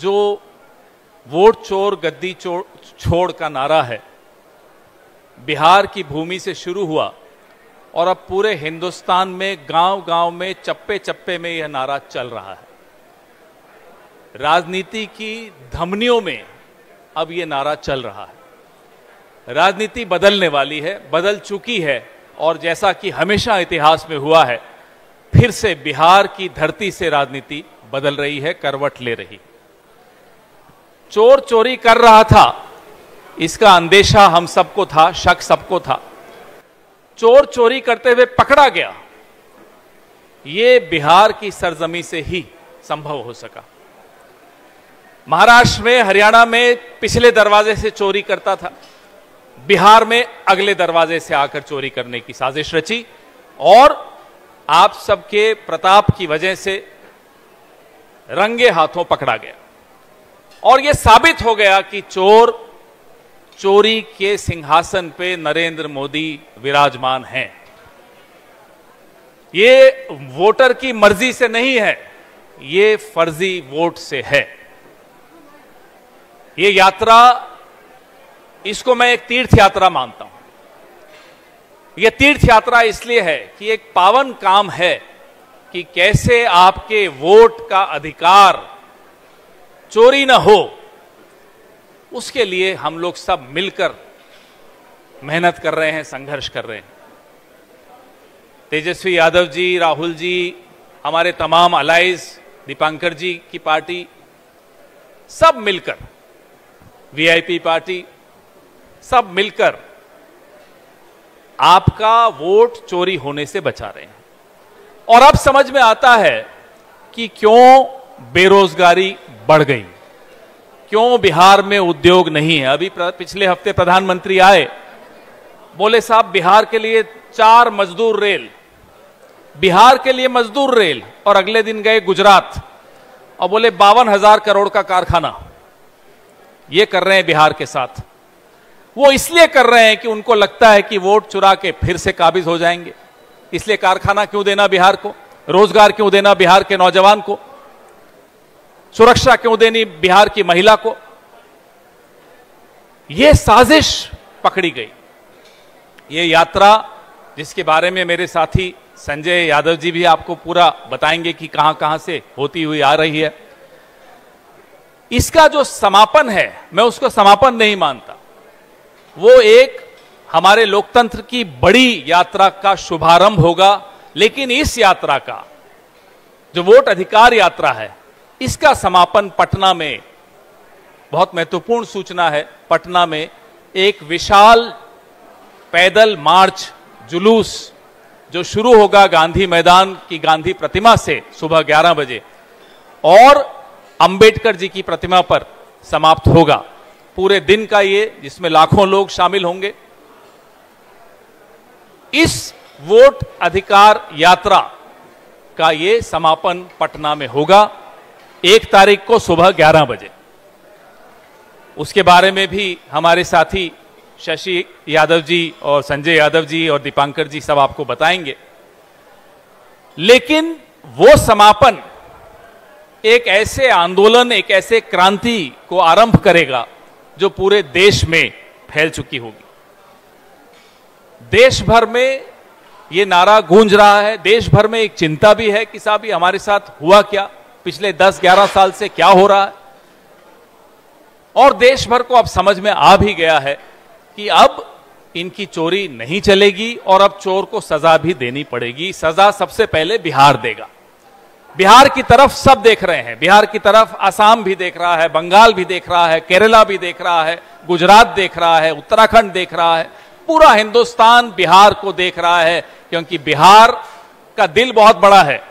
जो वोट चोर गद्दी छोड़ का नारा है, बिहार की भूमि से शुरू हुआ और अब पूरे हिंदुस्तान में गांव-गांव में चप्पे चप्पे में यह नारा चल रहा है। राजनीति की धमनियों में अब यह नारा चल रहा है। राजनीति बदलने वाली है, बदल चुकी है, और जैसा कि हमेशा इतिहास में हुआ है, फिर से बिहार की धरती से राजनीति बदल रही है, करवट ले रही। चोर चोरी कर रहा था, इसका अंदेशा हम सबको था, शक सबको था। चोर चोरी करते हुए पकड़ा गया, ये बिहार की सरजमी से ही संभव हो सका। महाराष्ट्र में, हरियाणा में पिछले दरवाजे से चोरी करता था, बिहार में अगले दरवाजे से आकर चोरी करने की साजिश रची, और आप सबके प्रताप की वजह से रंगे हाथों पकड़ा गया। और यह साबित हो गया कि चोरी के सिंहासन पे नरेंद्र मोदी विराजमान हैं। ये वोटर की मर्जी से नहीं है, ये फर्जी वोट से है। ये यात्रा, इसको मैं एक तीर्थ यात्रा मानता हूं। यह तीर्थ यात्रा इसलिए है कि एक पावन काम है कि कैसे आपके वोट का अधिकार चोरी न हो, उसके लिए हम लोग सब मिलकर मेहनत कर रहे हैं, संघर्ष कर रहे हैं। तेजस्वी यादव जी, राहुल जी, हमारे तमाम अलाइज, दीपांकर जी की पार्टी, सब मिलकर, वीआईपी पार्टी, सब मिलकर आपका वोट चोरी होने से बचा रहे हैं। और अब समझ में आता है कि क्यों बेरोजगारी बढ़ गई, क्यों बिहार में उद्योग नहीं है। अभी पिछले हफ्ते प्रधानमंत्री आए, बोले साहब बिहार के लिए 4 मजदूर रेल, बिहार के लिए मजदूर रेल, और अगले दिन गए गुजरात और बोले 52,000 करोड़ का कारखाना ये कर रहे हैं बिहार के साथ। वो इसलिए कर रहे हैं कि उनको लगता है कि वोट चुरा के फिर से काबिज हो जाएंगे, इसलिए कारखाना क्यों देना बिहार को, रोजगार क्यों देना बिहार के नौजवान को, सुरक्षा क्यों देनी बिहार की महिला को। यह साजिश पकड़ी गई। ये यात्रा, जिसके बारे में मेरे साथी संजय यादव जी भी आपको पूरा बताएंगे कि कहां कहां से होती हुई आ रही है, इसका जो समापन है, मैं उसको समापन नहीं मानता, वो एक हमारे लोकतंत्र की बड़ी यात्रा का शुभारंभ होगा। लेकिन इस यात्रा का, जो वोट अधिकार यात्रा है, इसका समापन पटना में, बहुत महत्वपूर्ण सूचना है, पटना में एक विशाल पैदल मार्च, जुलूस जो शुरू होगा गांधी मैदान की गांधी प्रतिमा से सुबह 11 बजे और अंबेडकर जी की प्रतिमा पर समाप्त होगा। पूरे दिन का ये, जिसमें लाखों लोग शामिल होंगे। इस वोट अधिकार यात्रा का ये समापन पटना में होगा 1 तारीख को सुबह 11 बजे। उसके बारे में भी हमारे साथी शशि यादव जी और संजय यादव जी और दीपांकर जी सब आपको बताएंगे। लेकिन वो समापन एक ऐसे आंदोलन, एक ऐसे क्रांति को आरंभ करेगा जो पूरे देश में फैल चुकी होगी। देश भर में ये नारा गूंज रहा है, देश भर में एक चिंता भी है कि साहब ये हमारे साथ हुआ क्या, पिछले 10-11 साल से क्या हो रहा है। और देश भर को अब समझ में आ भी गया है कि अब इनकी चोरी नहीं चलेगी और अब चोर को सजा भी देनी पड़ेगी। सजा सबसे पहले बिहार देगा। बिहार की तरफ सब देख रहे हैं, बिहार की तरफ असम भी देख रहा है, बंगाल भी देख रहा है, केरला भी देख रहा है, गुजरात देख रहा है, उत्तराखंड देख रहा है, पूरा हिंदुस्तान बिहार को देख रहा है। क्योंकि बिहार का दिल बहुत बड़ा है,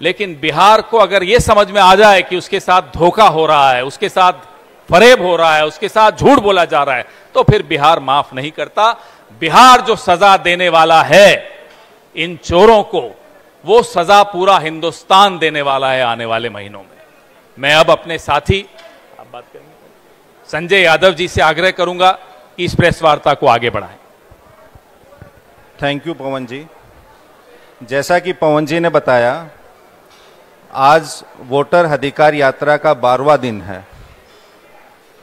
लेकिन बिहार को अगर यह समझ में आ जाए कि उसके साथ धोखा हो रहा है, उसके साथ फरेब हो रहा है, उसके साथ झूठ बोला जा रहा है, तो फिर बिहार माफ नहीं करता। बिहार जो सजा देने वाला है इन चोरों को, वो सजा पूरा हिंदुस्तान देने वाला है आने वाले महीनों में। मैं अब अपने साथी, आप बात करेंगे, संजय यादव जी से आग्रह करूंगा कि इस प्रेस वार्ता को आगे बढ़ाएं। थैंक यू पवन जी। जैसा कि पवन जी ने बताया, आज वोटर अधिकार यात्रा का 12वां दिन है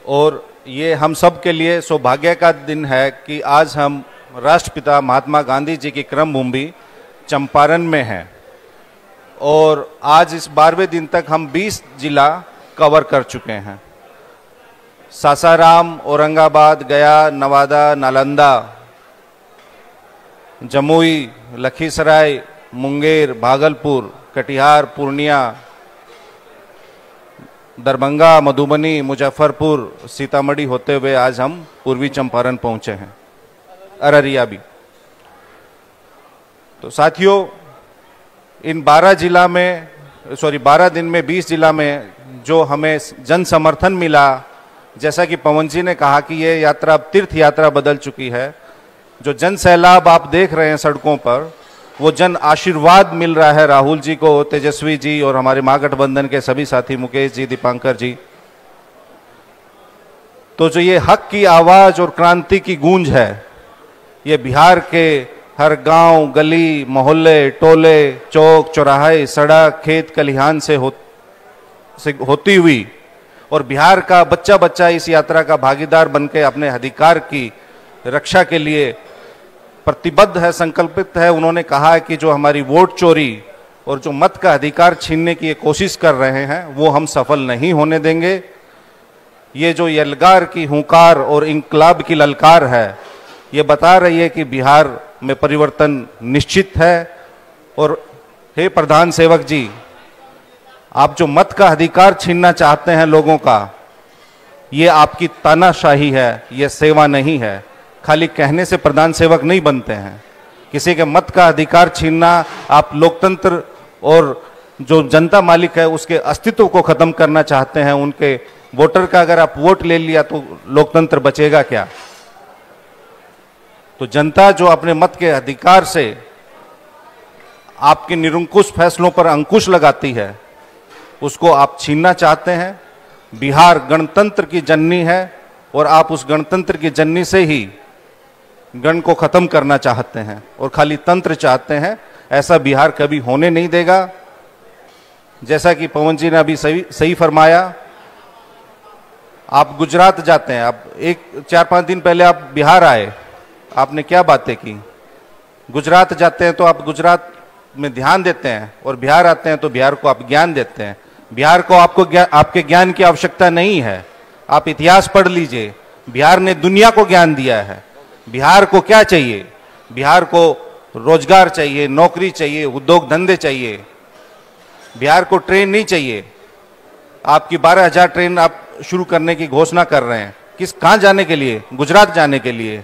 और ये हम सब के लिए सौभाग्य का दिन है कि आज हम राष्ट्रपिता महात्मा गांधी जी की कर्मभूमि चंपारण में हैं और आज इस 12वें दिन तक हम 20 जिला कवर कर चुके हैं। सासाराम, औरंगाबाद, गया, नवादा, नालंदा, जमुई, लखीसराय, मुंगेर, भागलपुर, कटिहार, पूर्णिया, दरभंगा, मधुबनी, मुजफ्फरपुर, सीतामढ़ी होते हुए आज हम पूर्वी चंपारण पहुंचे हैं, अररिया भी। तो साथियों, इन 12 दिन में 20 जिला में जो हमें जन समर्थन मिला, जैसा कि पवन जी ने कहा कि ये यात्रा अब तीर्थ यात्रा बदल चुकी है। जो जन सैलाब आप देख रहे हैं सड़कों पर, वो जन आशीर्वाद मिल रहा है राहुल जी को, तेजस्वी जी और हमारे महागठबंधन के सभी साथी मुकेश जी, दीपांकर जी। तो जो ये हक की आवाज और क्रांति की गूंज है, ये बिहार के हर गांव, गली, मोहल्ले, टोले, चौक, चौराहे, सड़क, खेत खलिहान से होती हुई और बिहार का बच्चा बच्चा इस यात्रा का भागीदार बनकर अपने अधिकार की रक्षा के लिए प्रतिबद्ध है, संकल्पित है। उन्होंने कहा है कि जो हमारी वोट चोरी और जो मत का अधिकार छीनने की कोशिश कर रहे हैं वो हम सफल नहीं होने देंगे। ये जो यलगार की हुंकार और इंकलाब की ललकार है, ये बता रही है कि बिहार में परिवर्तन निश्चित है। और हे प्रधान सेवक जी, आप जो मत का अधिकार छीनना चाहते हैं लोगों का, ये आपकी तानाशाही है, ये सेवा नहीं है। खाली कहने से प्रधान सेवक नहीं बनते हैं। किसी के मत का अधिकार छीनना, आप लोकतंत्र और जो जनता मालिक है उसके अस्तित्व को खत्म करना चाहते हैं। उनके वोटर का अगर आप वोट ले लिया तो लोकतंत्र बचेगा क्या? तो जनता जो अपने मत के अधिकार से आपके निरंकुश फैसलों पर अंकुश लगाती है, उसको आप छीनना चाहते हैं। बिहार गणतंत्र की जननी है और आप उस गणतंत्र की जननी से ही गण को खत्म करना चाहते हैं और खाली तंत्र चाहते हैं। ऐसा बिहार कभी होने नहीं देगा। जैसा कि पवन जी ने अभी सही फरमाया, आप गुजरात जाते हैं, आप 4-5 दिन पहले आप बिहार आए, आपने क्या बातें की? गुजरात जाते हैं तो आप गुजरात में ध्यान देते हैं और बिहार आते हैं तो बिहार को आप ज्ञान देते हैं। बिहार को आपके ज्ञान की आवश्यकता नहीं है। आप इतिहास पढ़ लीजिए, बिहार ने दुनिया को ज्ञान दिया है। बिहार को क्या चाहिए? बिहार को रोजगार चाहिए, नौकरी चाहिए, उद्योग धंधे चाहिए। बिहार को ट्रेन नहीं चाहिए। आपकी 12,000 ट्रेन आप शुरू करने की घोषणा कर रहे हैं, कहां जाने के लिए? गुजरात जाने के लिए।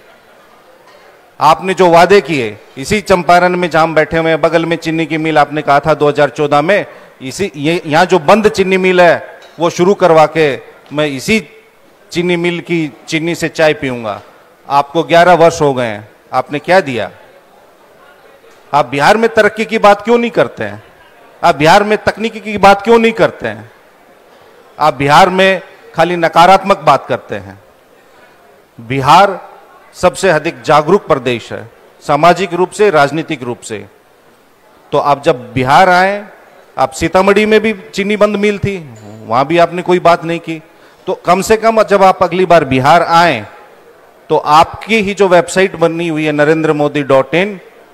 आपने जो वादे किए, इसी चंपारण में जहां बैठे हुए हैं, बगल में चीनी की मिल, आपने कहा था 2014 में यहाँ जो बंद चीनी मिल है वो शुरू करवा के मैं इसी चीनी मिल की चीनी से चाय पीऊंगा। आपको 11 वर्ष हो गए हैं, आपने क्या दिया? आप बिहार में तरक्की की बात क्यों नहीं करते हैं? आप बिहार में तकनीकी की बात क्यों नहीं करते हैं? आप बिहार में खाली नकारात्मक बात करते हैं। बिहार सबसे अधिक जागरूक प्रदेश है, सामाजिक रूप से, राजनीतिक रूप से। तो आप जब बिहार आए, आप सीतामढ़ी में भी चीनी बंद मिल थी, वहां भी आपने कोई बात नहीं की। तो कम से कम जब आप अगली बार बिहार आए तो आपकी ही जो वेबसाइट बनी हुई है narendramodi.in,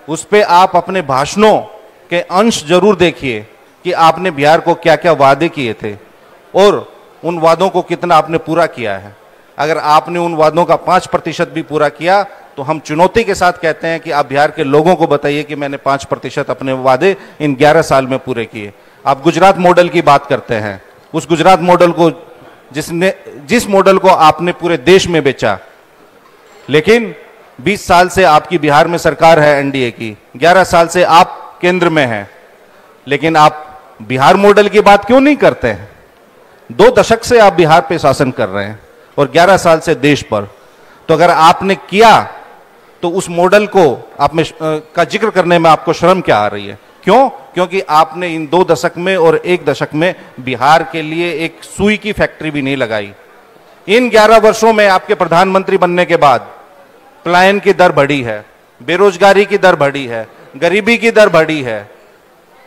उस पे आप अपने भाषणों के अंश जरूर देखिए कि आपने बिहार को क्या क्या वादे किए थे और उन वादों को कितना आपने पूरा किया है। अगर आपने उन वादों का 5% भी पूरा किया तो हम चुनौती के साथ कहते हैं कि आप बिहार के लोगों को बताइए कि मैंने 5% अपने वादे इन 11 साल में पूरे किए। आप गुजरात मॉडल की बात करते हैं, उस गुजरात मॉडल को जिस मॉडल को आपने पूरे देश में बेचा, लेकिन 20 साल से आपकी बिहार में सरकार है एनडीए की, 11 साल से आप केंद्र में हैं, लेकिन आप बिहार मॉडल की बात क्यों नहीं करते हैं? 2 दशक से आप बिहार पे शासन कर रहे हैं और 11 साल से देश पर। तो अगर आपने किया तो उस मॉडल को आप में का जिक्र करने में आपको शर्म क्या आ रही है? क्यों? क्योंकि आपने इन 2 दशक में और 1 दशक में बिहार के लिए एक सुई की फैक्ट्री भी नहीं लगाई। इन 11 वर्षों में आपके प्रधानमंत्री बनने के बाद पलायन की दर बढ़ी है, बेरोजगारी की दर बढ़ी है, गरीबी की दर बढ़ी है,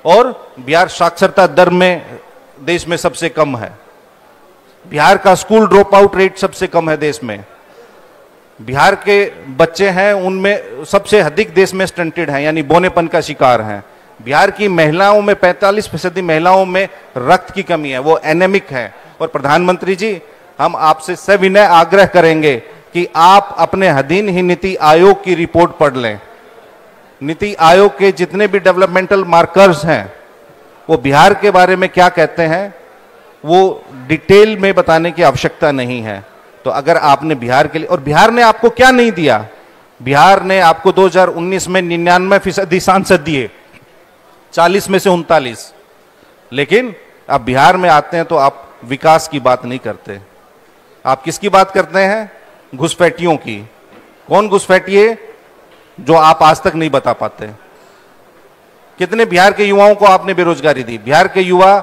और बिहार साक्षरता दर में देश में सबसे कम है। बिहार का स्कूल ड्रॉप आउट रेट सबसे कम है देश में। बिहार के बच्चे हैं उनमें सबसे अधिक देश में स्टंटेड हैं, यानी बौनेपन का शिकार हैं। बिहार की महिलाओं में 45% महिलाओं में रक्त की कमी है, वो एनेमिक है। और प्रधानमंत्री जी, हम आपसे सविनय आग्रह करेंगे कि आप अपने अधीन ही नीति आयोग की रिपोर्ट पढ़ लें। नीति आयोग के जितने भी डेवलपमेंटल मार्कर्स हैं वो बिहार के बारे में क्या कहते हैं वो डिटेल में बताने की आवश्यकता नहीं है। तो अगर आपने बिहार के लिए, और बिहार ने आपको क्या नहीं दिया, बिहार ने आपको 2019 में 99% सांसद दिए, 40 में से 39, लेकिन आप बिहार में आते हैं तो आप विकास की बात नहीं करते। आप किसकी बात करते हैं? घुसपैठियों की। कौन घुसपैठी है जो आप आज तक नहीं बता पाते? कितने बिहार के युवाओं को आपने बेरोजगारी दी? बिहार के युवा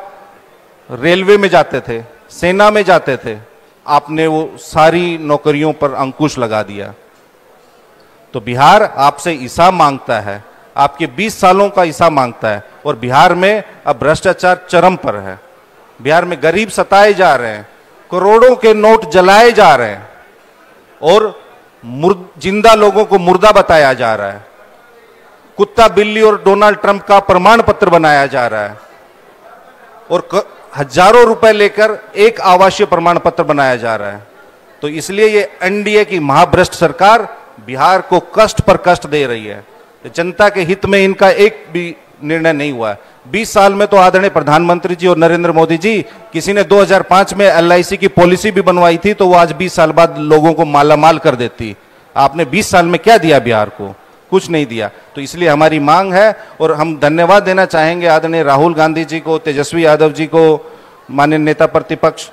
रेलवे में जाते थे, सेना में जाते थे, आपने वो सारी नौकरियों पर अंकुश लगा दिया। तो बिहार आपसे हिसाब मांगता है, आपके 20 सालों का हिसाब मांगता है। और बिहार में अब भ्रष्टाचार चरम पर है। बिहार में गरीब सताए जा रहे हैं, करोड़ों के नोट जलाए जा रहे हैं और जिंदा लोगों को मुर्दा बताया जा रहा है। कुत्ता बिल्ली और डोनाल्ड ट्रंप का प्रमाण पत्र बनाया जा रहा है और हजारों रुपए लेकर एक आवासीय प्रमाण पत्र बनाया जा रहा है। तो इसलिए ये एनडीए की महाभ्रष्ट सरकार बिहार को कष्ट पर कष्ट दे रही है। जनता के हित में इनका एक भी निर्णय नहीं हुआ है। 20 साल में तो आदरणीय प्रधानमंत्री जी और नरेंद्र मोदी जी, किसी ने 2005 में LIC की पॉलिसी भी बनवाई थी तो वो आज 20 साल बाद लोगों को मालामाल कर देती। आपने 20 साल में क्या दिया बिहार को? कुछ नहीं दिया। तो इसलिए हमारी मांग है और हम धन्यवाद देना चाहेंगे आदरणीय राहुल गांधी जी को, तेजस्वी यादव जी को, माननीय नेता प्रतिपक्ष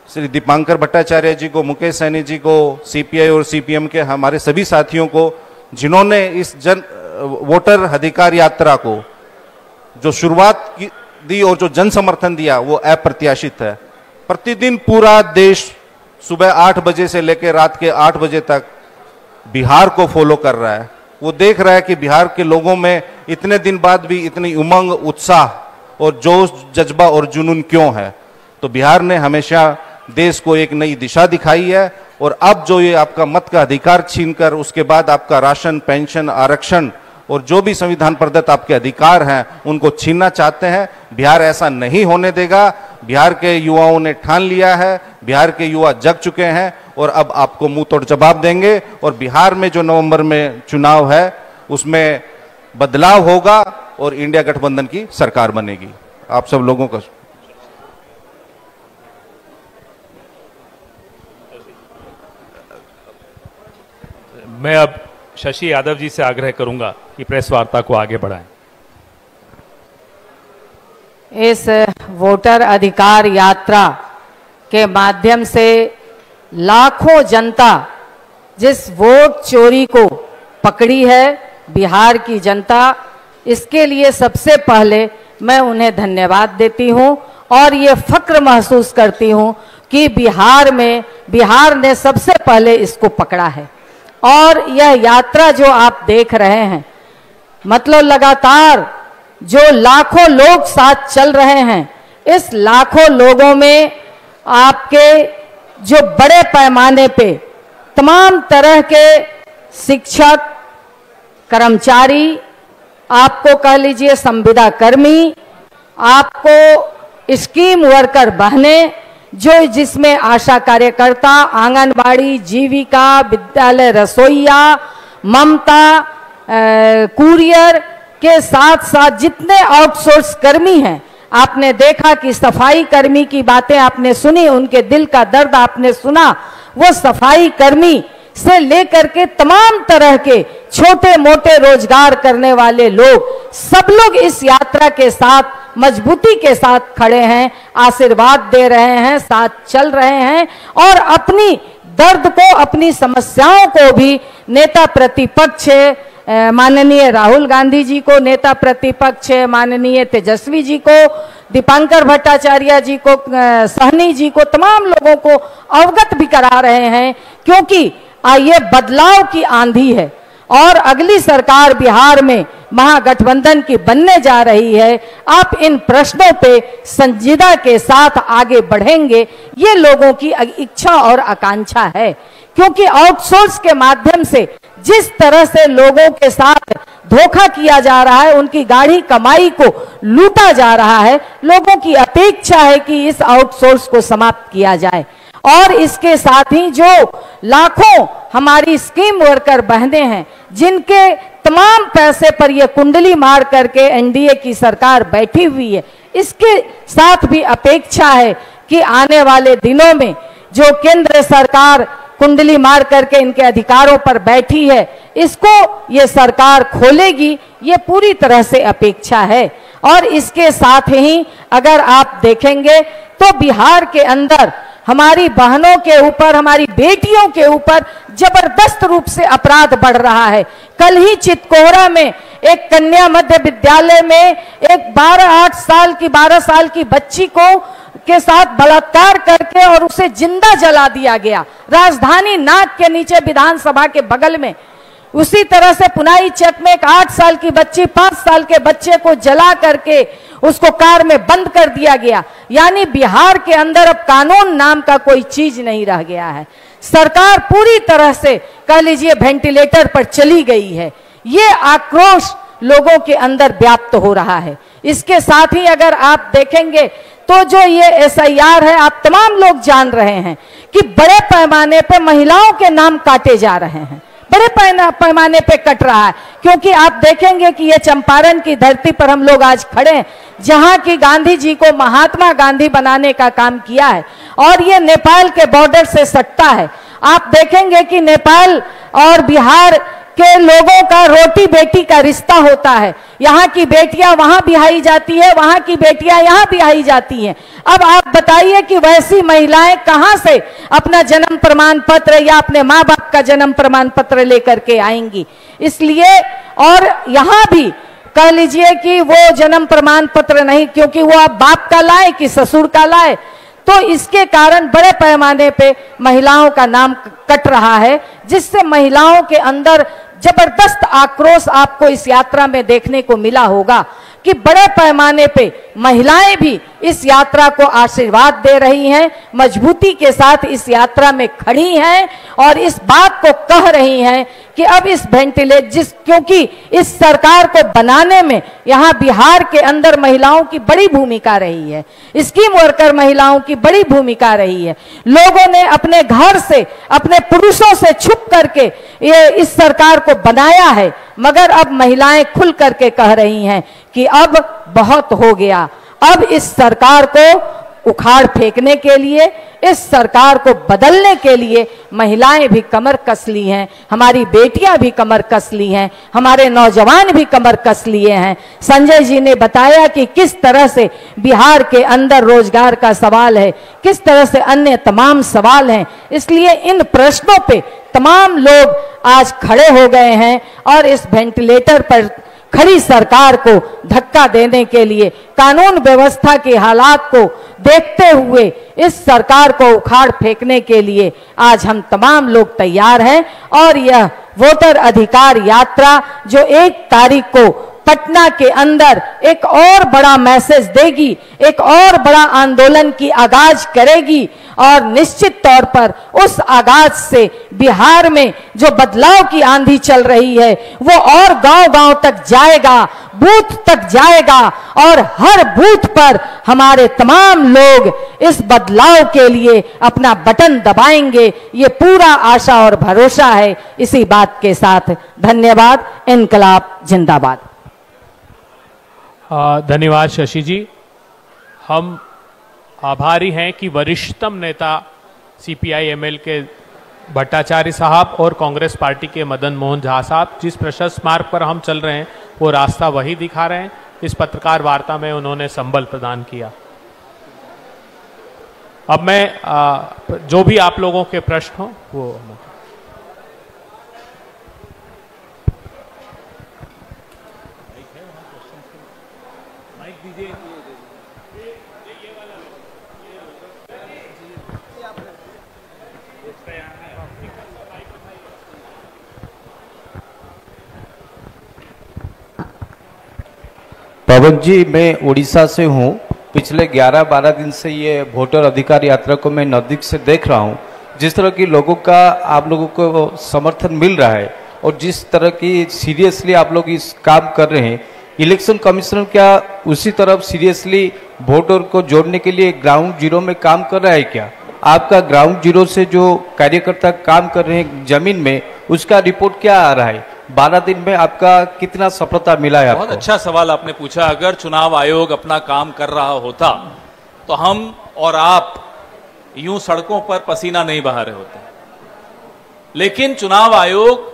श्री दीपांकर भट्टाचार्य जी को, मुकेश सैनी जी को, CPI और CPM के हमारे सभी साथियों को, जिन्होंने इस वोटर अधिकार यात्रा को जो शुरुआत दी और जो जन समर्थन दिया वो अप्रत्याशित है। प्रतिदिन पूरा देश सुबह 8 बजे से लेकर रात के 8 बजे तक बिहार को फॉलो कर रहा है। वो देख रहा है कि बिहार के लोगों में इतने दिन बाद भी इतनी उमंग, उत्साह और जोश, जज्बा और जुनून क्यों है। तो बिहार ने हमेशा देश को एक नई दिशा दिखाई है और अब जो ये आपका मत का अधिकार छीनकर उसके बाद आपका राशन, पेंशन, आरक्षण और जो भी संविधान प्रदत्त आपके अधिकार हैं उनको छीनना चाहते हैं, बिहार ऐसा नहीं होने देगा। बिहार के युवाओं ने ठान लिया है, बिहार के युवा जग चुके हैं और अब आपको मुंह तोड़ जवाब देंगे। और बिहार में जो नवंबर में चुनाव है उसमें बदलाव होगा और इंडिया गठबंधन की सरकार बनेगी। आप सब लोगों का मैं अब शशि यादव जी से आग्रह करूंगा कि प्रेस वार्ता को आगे बढ़ाएं। इस वोटर अधिकार यात्रा के माध्यम से लाखों जनता जिस वोट चोरी को पकड़ी है, बिहार की जनता, इसके लिए सबसे पहले मैं उन्हें धन्यवाद देती हूं और ये फक्र महसूस करती हूं कि बिहार ने सबसे पहले इसको पकड़ा है। और यह यात्रा जो आप देख रहे हैं, मतलब लगातार जो लाखों लोग साथ चल रहे हैं, इस लाखों लोगों में आपके जो बड़े पैमाने पे तमाम तरह के शिक्षक, कर्मचारी, आपको कह लीजिए संविदा कर्मी, आपको स्कीम वर्कर बहनें, जो जिसमें आशा कार्यकर्ता, आंगनबाड़ी, जीविका, विद्यालय रसोईया, ममता, कुरियर के साथ साथ जितने आउटसोर्स कर्मी हैं, आपने देखा कि सफाई कर्मी की बातें आपने सुनी, उनके दिल का दर्द आपने सुना। वो सफाई कर्मी से लेकर के तमाम तरह के छोटे मोटे रोजगार करने वाले लोग, सब लोग इस यात्रा के साथ मजबूती के साथ खड़े हैं, आशीर्वाद दे रहे हैं, साथ चल रहे हैं और अपनी दर्द को, अपनी समस्याओं को भी नेता प्रतिपक्ष माननीय राहुल गांधी जी को, नेता प्रतिपक्ष माननीय तेजस्वी जी को, दीपांकर भट्टाचार्य जी को, सहनी जी को, तमाम लोगों को अवगत भी करा रहे हैं। क्योंकि ये बदलाव की आंधी है और अगली सरकार बिहार में महागठबंधन की बनने जा रही है, आप इन प्रश्नों पे संजीदा के साथ आगे बढ़ेंगे, ये लोगों की इच्छा और आकांक्षा है। क्योंकि आउटसोर्स के माध्यम से जिस तरह से लोगों के साथ धोखा किया जा रहा है, उनकी गाढ़ी कमाई को लूटा जा रहा है, लोगों की अपेक्षा है कि इस आउटसोर्स को समाप्त किया जाए। और इसके साथ ही जो लाखों हमारी स्कीम वर्कर बहनें हैं, जिनके तमाम पैसे पर यह कुंडली मार करके एनडीए की सरकार बैठी हुई है, इसके साथ भी अपेक्षा है कि आने वाले दिनों में जो केंद्र सरकार कुंडली मार करके इनके अधिकारों पर बैठी है, इसको ये सरकार खोलेगी, ये पूरी तरह से अपेक्षा है। और इसके साथ ही अगर आप देखेंगे तो बिहार के अंदर हमारी बहनों के ऊपर, हमारी बेटियों के ऊपर जबरदस्त रूप से अपराध बढ़ रहा है। कल ही चितकोहरा में एक कन्या मध्य विद्यालय में एक 12 साल की बच्ची को के साथ बलात्कार करके और उसे जिंदा जला दिया गया, राजधानी नाक के नीचे विधानसभा के बगल में। उसी तरह से पुनाई चक में एक 8 साल की बच्ची 5 साल के बच्चे को जला करके उसको कार में बंद कर दिया गया। यानी बिहार के अंदर अब कानून नाम का कोई चीज नहीं रह गया है। सरकार पूरी तरह से कह लीजिए वेंटिलेटर पर चली गई है। ये आक्रोश लोगों के अंदर व्याप्त हो रहा है। इसके साथ ही अगर आप देखेंगे तो जो ये एसआईआर है, आप तमाम लोग जान रहे हैं कि बड़े पैमाने पे महिलाओं के नाम काटे जा रहे हैं, बड़े पैमाने पे कट रहा है। क्योंकि आप देखेंगे कि ये चंपारण की धरती पर हम लोग आज खड़े हैं, जहां की गांधी जी को महात्मा गांधी बनाने का काम किया है, और ये नेपाल के बॉर्डर से सटता है। आप देखेंगे कि नेपाल और बिहार के लोगों का रोटी बेटी का रिश्ता होता है। यहाँ की बेटियां वहां बिहाई जाती है, वहां की बेटियां यहाँ बिहाई जाती हैं। अब आप बताइए कि वैसी महिलाएं कहां से अपना जन्म प्रमाण पत्र या अपने माँ बाप का जन्म प्रमाण पत्र लेकर के आएंगी। इसलिए और यहाँ भी कह लीजिए कि वो जन्म प्रमाण पत्र नहीं, क्योंकि वो आप बाप का लाए कि ससुर का लाए, तो इसके कारण बड़े पैमाने पे महिलाओं का नाम कट रहा है, जिससे महिलाओं के अंदर जबरदस्त आक्रोश आपको इस यात्रा में देखने को मिला होगा कि बड़े पैमाने पे महिलाएं भी इस यात्रा को आशीर्वाद दे रही हैं, मजबूती के साथ इस यात्रा में खड़ी हैं और इस बात को कह रही हैं कि अब इस क्योंकि इस सरकार को बनाने में यहाँ बिहार के अंदर महिलाओं की बड़ी भूमिका रही है, स्कीम वर्कर महिलाओं की बड़ी भूमिका रही है। लोगों ने अपने घर से, अपने पुरुषों से छुप करके ये इस सरकार को बनाया है, मगर अब महिलाएं खुल करके कह रही हैं कि अब बहुत हो गया। अब इस सरकार को उखाड़ फेंकने के लिए, इस सरकार को बदलने के लिए महिलाएं भी कमर कस ली हैं, हमारी बेटियां भी कमर कस ली हैं, हमारे नौजवान भी कमर कस लिए हैं। संजय जी ने बताया कि किस तरह से बिहार के अंदर रोजगार का सवाल है, किस तरह से अन्य तमाम सवाल हैं। इसलिए इन प्रश्नों पे तमाम लोग आज खड़े हो गए हैं और इस वेंटिलेटर पर खड़ी सरकार को धक्का देने के लिए, कानून व्यवस्था के हालात को देखते हुए इस सरकार को उखाड़ फेंकने के लिए आज हम तमाम लोग तैयार हैं। और यह वोटर अधिकार यात्रा जो 1 तारीख को पटना के अंदर एक और बड़ा मैसेज देगी, एक और बड़ा आंदोलन की आगाज करेगी, और निश्चित तौर पर उस आगाज से बिहार में जो बदलाव की आंधी चल रही है वो और गांव-गांव तक जाएगा, बूथ तक जाएगा, और हर बूथ पर हमारे तमाम लोग इस बदलाव के लिए अपना बटन दबाएंगे। ये पूरा आशा और भरोसा है। इसी बात के साथ धन्यवाद। इनकलाब जिंदाबाद। धन्यवाद शशि जी। हम आभारी हैं कि वरिष्ठतम नेता सीपीआई एमएल के भट्टाचार्य साहब और कांग्रेस पार्टी के मदन मोहन झा साहब जिस प्रशस्त मार्ग पर हम चल रहे हैं वो रास्ता वही दिखा रहे हैं। इस पत्रकार वार्ता में उन्होंने संबल प्रदान किया। अब मैं जो भी आप लोगों के प्रश्न हो वो पवन जी, मैं उड़ीसा से हूँ। पिछले 11-12 दिन से ये वोटर अधिकार यात्रा को मैं नज़दीक से देख रहा हूँ। जिस तरह की लोगों का आप लोगों को समर्थन मिल रहा है और जिस तरह की सीरियसली आप लोग इस काम कर रहे हैं, इलेक्शन कमीशन क्या उसी तरफ सीरियसली वोटर को जोड़ने के लिए ग्राउंड जीरो में काम कर रहा है क्या? आपका ग्राउंड जीरो से जो कार्यकर्ता काम कर रहे हैं जमीन में, उसका रिपोर्ट क्या आ रहा है? 12 दिन में आपका कितना सफलता मिला है? बहुत अच्छा सवाल आपने पूछा। अगर चुनाव आयोग अपना काम कर रहा होता तो हम और आप यूं सड़कों पर पसीना नहीं बहा रहे होते। लेकिन चुनाव आयोग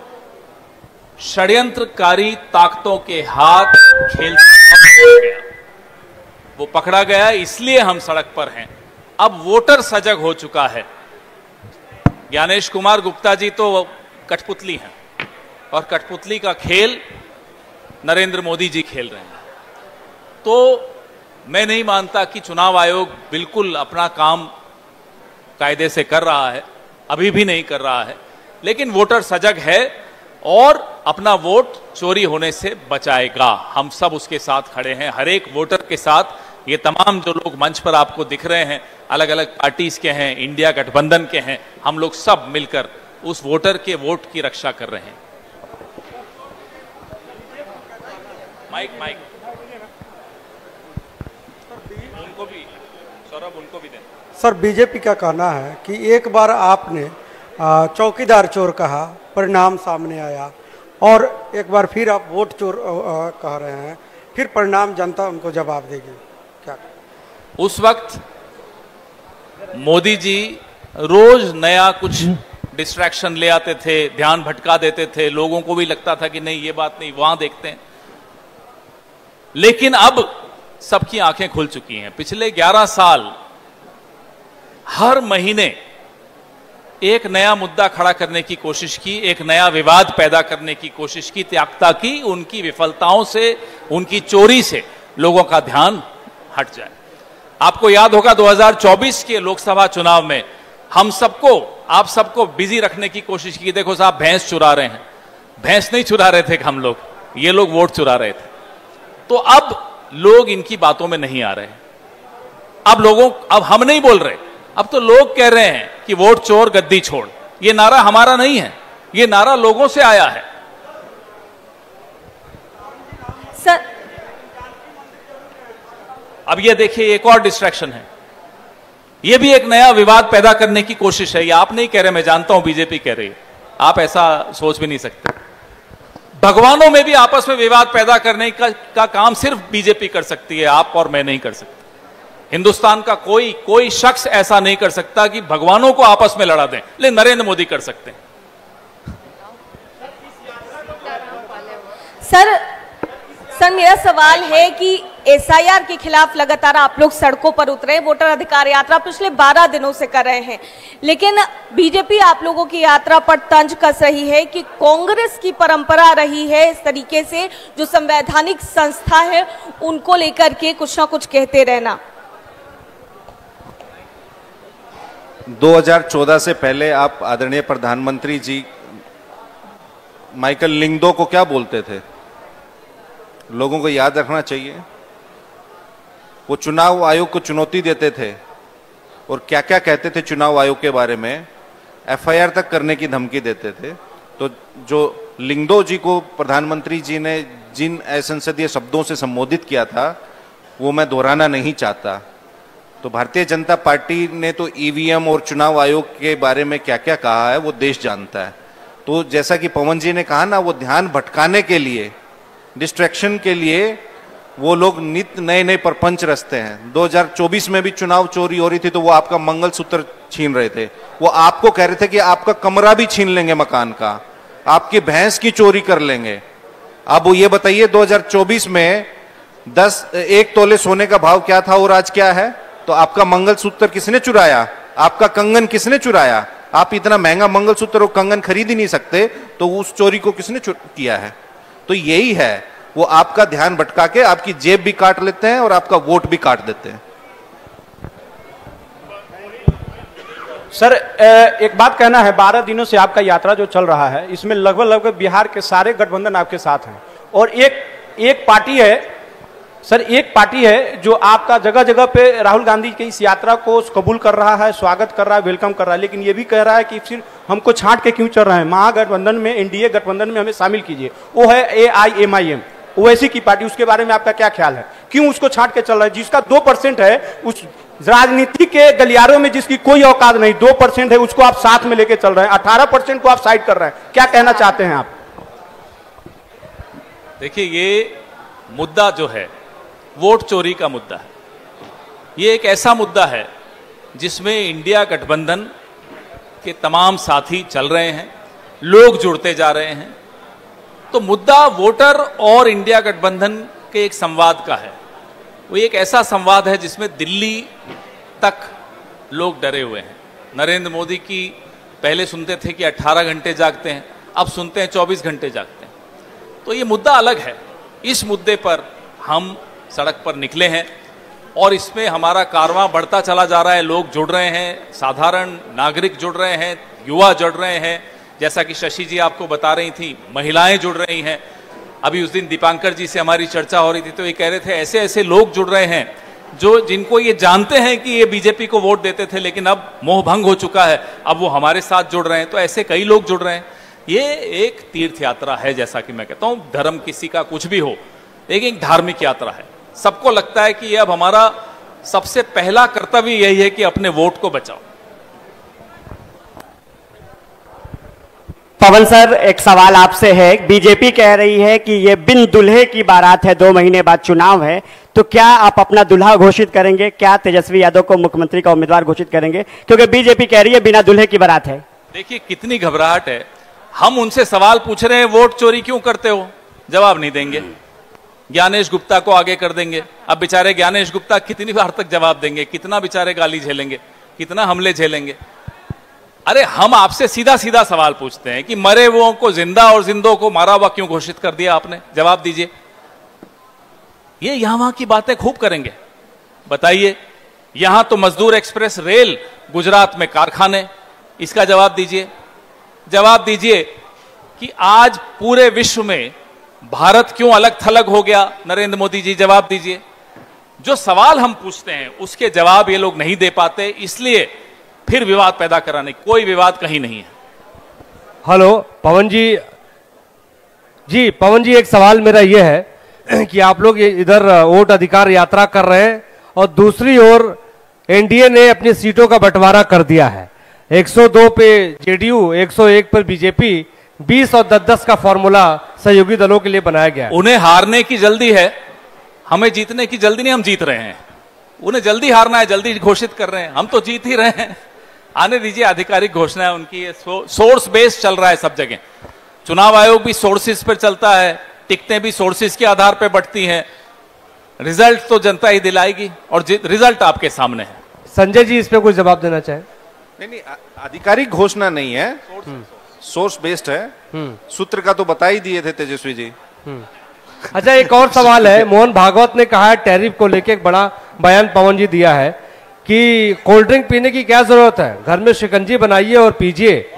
षड्यंत्रकारी ताकतों के हाथ खेलते वो पकड़ा गया, इसलिए हम सड़क पर हैं। अब वोटर सजग हो चुका है। ज्ञानेश कुमार गुप्ता जी तो कठपुतली हैं और कठपुतली का खेल नरेंद्र मोदी जी खेल रहे हैं। तो मैं नहीं मानता कि चुनाव आयोग बिल्कुल अपना काम कायदे से कर रहा है, अभी भी नहीं कर रहा है। लेकिन वोटर सजग है और अपना वोट चोरी होने से बचाएगा। हम सब उसके साथ खड़े हैं, हर एक वोटर के साथ। ये तमाम जो लोग मंच पर आपको दिख रहे हैं, अलग अलग पार्टीज के हैं, इंडिया गठबंधन के हैं, हम लोग सब मिलकर उस वोटर के वोट की रक्षा कर रहे हैं। माइक उनको भी, सौरभ उनको भी दें। सर, बीजेपी का कहना है कि एक बार आपने चौकीदार चोर कहा, परिणाम सामने आया, और एक बार फिर आप वोट चोर कह रहे हैं, फिर परिणाम जनता उनको जवाब देगी। क्या उस वक्त मोदी जी रोज नया कुछ डिस्ट्रैक्शन ले आते थे, ध्यान भटका देते थे, लोगों को भी लगता था कि नहीं ये बात नहीं, वहां देखते हैं। लेकिन अब सबकी आंखें खुल चुकी हैं। पिछले 11 साल हर महीने एक नया मुद्दा खड़ा करने की कोशिश की, एक नया विवाद पैदा करने की कोशिश की, त्यागता की उनकी विफलताओं से, उनकी चोरी से लोगों का ध्यान हट जाए। आपको याद होगा 2024 के लोकसभा चुनाव में हम सबको, आप सबको बिजी रखने की कोशिश की। देखो साहब, भैंस चुरा रहे हैं। भैंस नहीं चुरा रहे थे हम लोग, ये लोग वोट चुरा रहे थे। तो अब लोग इनकी बातों में नहीं आ रहे। अब हम नहीं बोल रहे, अब तो लोग कह रहे हैं कि वोट चोर गद्दी छोड़। ये नारा हमारा नहीं है, ये नारा लोगों से आया है। सर, अब ये देखिए, एक और डिस्ट्रैक्शन है। ये भी एक नया विवाद पैदा करने की कोशिश है। ये आप नहीं कह रहे, मैं जानता हूं बीजेपी कह रही है, आप ऐसा सोच भी नहीं सकते। भगवानों में भी आपस में विवाद पैदा करने का काम सिर्फ बीजेपी कर सकती है, आप और मैं नहीं कर सकते। हिंदुस्तान का कोई शख्स ऐसा नहीं कर सकता कि भगवानों को आपस में लड़ा दें, लेकिन नरेंद्र मोदी कर सकते हैं। सर मेरा सवाल है कि एसआईआर के खिलाफ लगातार आप लोग सड़कों पर उतरे, वोटर अधिकार यात्रा पिछले 12 दिनों से कर रहे हैं, लेकिन बीजेपी आप लोगों की यात्रा पर तंज कस रही है कि कांग्रेस की परंपरा रही है इस तरीके से जो संवैधानिक संस्था है उनको लेकर के कुछ ना कुछ कहते रहना। 2014 से पहले आप आदरणीय प्रधानमंत्री जी माइकल लिंगदो को क्या बोलते थे? लोगों को याद रखना चाहिए। वो चुनाव आयोग को चुनौती देते थे और क्या क्या कहते थे चुनाव आयोग के बारे में, एफआईआर तक करने की धमकी देते थे। तो जो लिंगदो जी को प्रधानमंत्री जी ने जिन असंसदीय शब्दों से संबोधित किया था वो मैं दोहराना नहीं चाहता। तो भारतीय जनता पार्टी ने तो ईवीएम और चुनाव आयोग के बारे में क्या क्या कहा है वो देश जानता है। तो जैसा कि पवन जी ने कहा ना, वो ध्यान भटकाने के लिए, डिस्ट्रैक्शन के लिए वो लोग नित्य नए नए प्रपंच रचते हैं। 2024 में भी चुनाव चोरी हो रही थी तो वो आपका मंगलसूत्र छीन रहे थे। वो आपको कह रहे थे कि आपका कमरा भी छीन लेंगे मकान का, आपकी भैंस की चोरी कर लेंगे। अब वो ये बताइए 2024 में 1 तोले सोने का भाव क्या था और आज क्या है? तो आपका मंगलसूत्र किसने चुराया? आपका कंगन किसने चुराया? आप इतना महंगा मंगलसूत्र और कंगन खरीद ही नहीं सकते, तो उस चोरी को किसने किया है? तो यही है, वो आपका ध्यान भटका के आपकी जेब भी काट लेते हैं और आपका वोट भी काट देते हैं। सर, एक बात कहना है, 12 दिनों से आपका यात्रा जो चल रहा है इसमें लगभग बिहार के सारे गठबंधन आपके साथ हैं और एक पार्टी है सर एक पार्टी है जो आपका जगह जगह पे राहुल गांधी की इस यात्रा को कबूल कर रहा है, स्वागत कर रहा है, वेलकम कर रहा है, लेकिन ये भी कह रहा है कि सिर्फ हमको छांट के क्यों चल रहे हैं, महागठबंधन में, एनडीए गठबंधन में हमें शामिल कीजिए। वो है AIMIM, ओवैसी की पार्टी। उसके बारे में आपका क्या ख्याल है, क्यों उसको छांट के चल रहा है? जिसका 2% है, उस राजनीति के गलियारों में जिसकी कोई औकात नहीं, 2% है, उसको आप साथ में लेके चल रहे हैं, 18% को आप साइड कर रहे हैं। क्या कहना चाहते हैं आप? देखिए, ये मुद्दा जो है वोट चोरी का मुद्दा है। ये एक ऐसा मुद्दा है जिसमें इंडिया गठबंधन के तमाम साथी चल रहे हैं, लोग जुड़ते जा रहे हैं। तो मुद्दा वोटर और इंडिया गठबंधन के एक संवाद का है। वो एक ऐसा संवाद है जिसमें दिल्ली तक लोग डरे हुए हैं। नरेंद्र मोदी की पहले सुनते थे कि 18 घंटे जागते हैं, अब सुनते हैं 24 घंटे जागते हैं। तो ये मुद्दा अलग है। इस मुद्दे पर हम सड़क पर निकले हैं और इसमें हमारा कारवां बढ़ता चला जा रहा है। लोग जुड़ रहे हैं, साधारण नागरिक जुड़ रहे हैं, युवा जुड़ रहे हैं, जैसा कि शशि जी आपको बता रही थी, महिलाएं जुड़ रही हैं। अभी उस दिन दीपांकर जी से हमारी चर्चा हो रही थी तो ये कह रहे थे ऐसे ऐसे लोग जुड़ रहे हैं जो जिनको ये जानते हैं कि ये बीजेपी को वोट देते थे लेकिन अब मोह भंग हो चुका है, अब वो हमारे साथ जुड़ रहे हैं। तो ऐसे कई लोग जुड़ रहे हैं। ये एक तीर्थ यात्रा है, जैसा कि मैं कहता हूं, धर्म किसी का कुछ भी हो, लेकिन एक धार्मिक यात्रा है। सबको लगता है कि ये अब हमारा सबसे पहला कर्तव्य यही है कि अपने वोट को बचाओ। पवन सर, एक सवाल आपसे है। बीजेपी कह रही है कि ये बिन दुल्हे की बारात है, 2 महीने बाद चुनाव है, तो क्या आप अपना दुल्हा घोषित करेंगे? क्या तेजस्वी यादव को मुख्यमंत्री का उम्मीदवार घोषित करेंगे? क्योंकि बीजेपी कह रही है बिना दुल्हे की बारात है। देखिए कितनी घबराहट है। हम उनसे सवाल पूछ रहे हैं वोट चोरी क्यों करते हो, जवाब नहीं देंगे। ज्ञानेश गुप्ता को आगे कर देंगे। अब बेचारे ज्ञानेश गुप्ता कितनी बार तक जवाब देंगे, कितना बेचारे गाली झेलेंगे, कितना हमले झेलेंगे। अरे हम आपसे सीधा सीधा सवाल पूछते हैं कि मरे हुओं को जिंदा और जिंदों को मारा हुआ क्यों घोषित कर दिया आपने, जवाब दीजिए। ये यहां वहां की बातें खूब करेंगे, बताइए। यहां तो मजदूर एक्सप्रेस रेल, गुजरात में कारखाने, इसका जवाब दीजिए। जवाब दीजिए कि आज पूरे विश्व में भारत क्यों अलग थलग हो गया, नरेंद्र मोदी जी जवाब दीजिए। जो सवाल हम पूछते हैं उसके जवाब ये लोग नहीं दे पाते, इसलिए फिर विवाद पैदा कराने। कोई विवाद कहीं नहीं है। हेलो पवन जी। जी पवन जी, एक सवाल मेरा ये है कि आप लोग इधर वोट अधिकार यात्रा कर रहे हैं और दूसरी ओर एनडीए ने अपनी सीटों का बंटवारा कर दिया है। 102 पे जेडीयू, 101 पर बीजेपी, 20 और 10-10 का फॉर्मूला सहयोगी दलों के लिए बनाया गया है। उन्हें हारने की जल्दी है, हमें जीतने की जल्दी नहीं। हम जीत रहे हैं, उन्हें जल्दी हारना है, जल्दी घोषित कर रहे हैं। हम तो जीत ही रहे हैं। आने दीजिए, आधिकारिक घोषणा है उनकी। सोर्स बेस्ड चल रहा है सब जगह। चुनाव आयोग भी सोर्सेस पर चलता है, टिकटें भी सोर्सेस के आधार पर बढ़ती हैं। रिजल्ट तो जनता ही दिलाएगी और रिजल्ट आपके सामने है। संजय जी, इस पे कुछ जवाब देना चाहे? नहीं, आधिकारिक घोषणा नहीं है, सोर्स बेस्ड है। सूत्र का तो बता ही दिए थे तेजस्वी जी। अच्छा, एक और सवाल है। मोहन भागवत ने कहा है टैरिफ को लेके एक बड़ा बयान पवन जी दिया है कि कोल्ड ड्रिंक पीने की क्या जरूरत है, घर में शिकंजी बनाइए और पीजिए।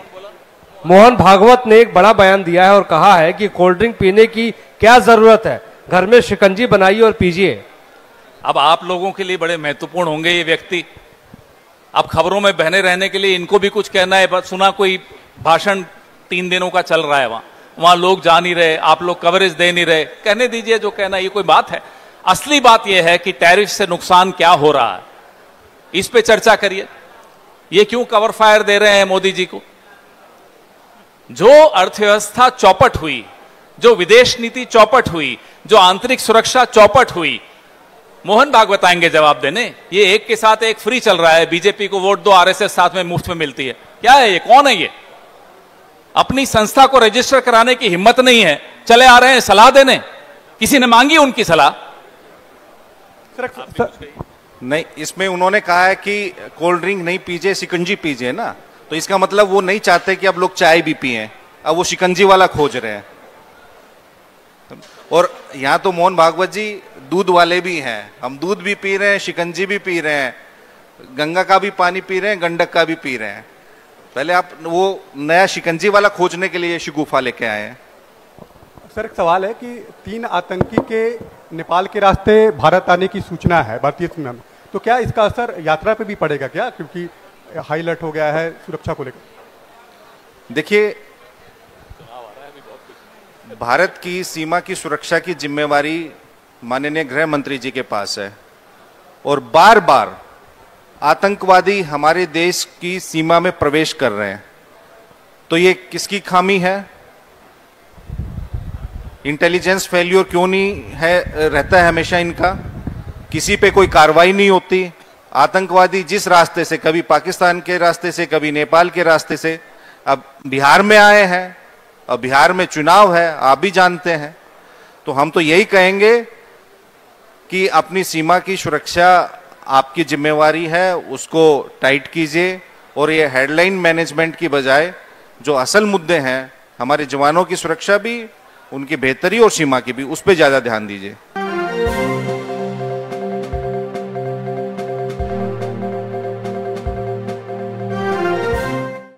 मोहन भागवत ने एक बड़ा बयान दिया है और कहा है कि कोल्ड ड्रिंक पीने की क्या जरूरत है, घर में शिकंजी बनाइए और पीजिए। अब आप लोगों के लिए बड़े महत्वपूर्ण होंगे ये व्यक्ति। अब खबरों में बहने रहने के लिए इनको भी कुछ कहना है। बस सुना कोई भाषण 3 दिनों का चल रहा है, वहां लोग जा नहीं रहे, आप लोग कवरेज दे नहीं रहे। कहने दीजिए जो कहना, ये कोई बात है? असली बात यह है कि टैरिफ से नुकसान क्या हो रहा है, इस पे चर्चा करिए। ये क्यों कवर फायर दे रहे हैं मोदी जी को? जो अर्थव्यवस्था चौपट हुई, जो विदेश नीति चौपट हुई, जो आंतरिक सुरक्षा चौपट हुई, मोहन भागवत आएंगे जवाब देने। ये एक के साथ एक फ्री चल रहा है। बीजेपी को वोट दो, आरएसएस साथ में मुफ्त में मिलती है। क्या है ये? कौन है ये? अपनी संस्था को रजिस्टर कराने की हिम्मत नहीं है, चले आ रहे हैं सलाह देने। किसी ने मांगी उनकी सलाह? नहीं, इसमें उन्होंने कहा है कि कोल्ड ड्रिंक नहीं पीजिए, शिकंजी पीजिए ना। तो इसका मतलब वो नहीं चाहते कि अब लोग चाय भी पिए, अब वो शिकंजी वाला खोज रहे हैं। और यहाँ तो मोहन भागवत जी दूध वाले भी हैं। हम दूध भी पी रहे हैं, शिकंजी भी पी रहे हैं, गंगा का भी पानी पी रहे हैं, गंडक का भी पी रहे हैं। पहले आप वो नया शिकंजी वाला खोजने के लिए शिगुफा लेके आए हैं। सर एक सवाल है कि 3 आतंकी के नेपाल के रास्ते भारत आने की सूचना है भारतीय सीमा में, तो क्या इसका असर यात्रा पे भी पड़ेगा क्या, क्योंकि हाई अलर्ट हो गया है सुरक्षा को लेकर? देखिए, भारत की सीमा की सुरक्षा की जिम्मेवारी माननीय गृह मंत्री जी के पास है और बार बार आतंकवादी हमारे देश की सीमा में प्रवेश कर रहे हैं। तो ये किसकी खामी है? इंटेलिजेंस फेल्योर क्यों नहीं है, रहता है हमेशा इनका? किसी पे कोई कार्रवाई नहीं होती। आतंकवादी जिस रास्ते से, कभी पाकिस्तान के रास्ते से, कभी नेपाल के रास्ते से, अब बिहार में आए हैं, अब बिहार में चुनाव है, आप भी जानते हैं। तो हम तो यही कहेंगे कि अपनी सीमा की सुरक्षा आपकी जिम्मेवारी है, उसको टाइट कीजिए और ये हेडलाइन मैनेजमेंट की बजाय जो असल मुद्दे हैं, हमारे जवानों की सुरक्षा भी, उनकी बेहतरी और सीमा की भी, उस पर ज्यादा ध्यान दीजिए।